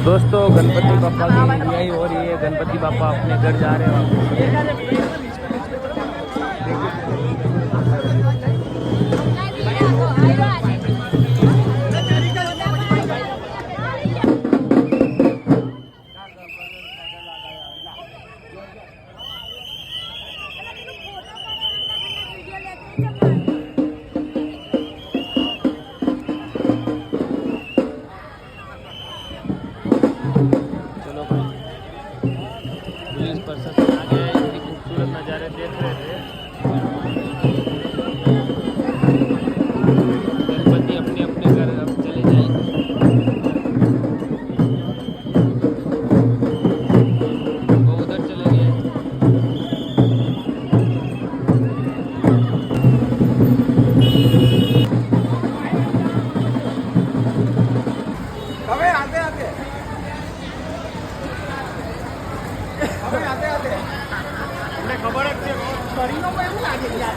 दोस्तों गणपति बापा की रिहाई हो रही है। गणपति बापा अपने घर जा रहे हैं। चलो भाई, पुलिस प्रशासन आ गया है। इतनी खूबसूरत नज़ारे देख रहे थे। गणपति अपने अपने घर अब चले जाएंगे। वो उधर चले गए। અમને ખબર જ છે શરીરનો પણ એવું લાગે યાર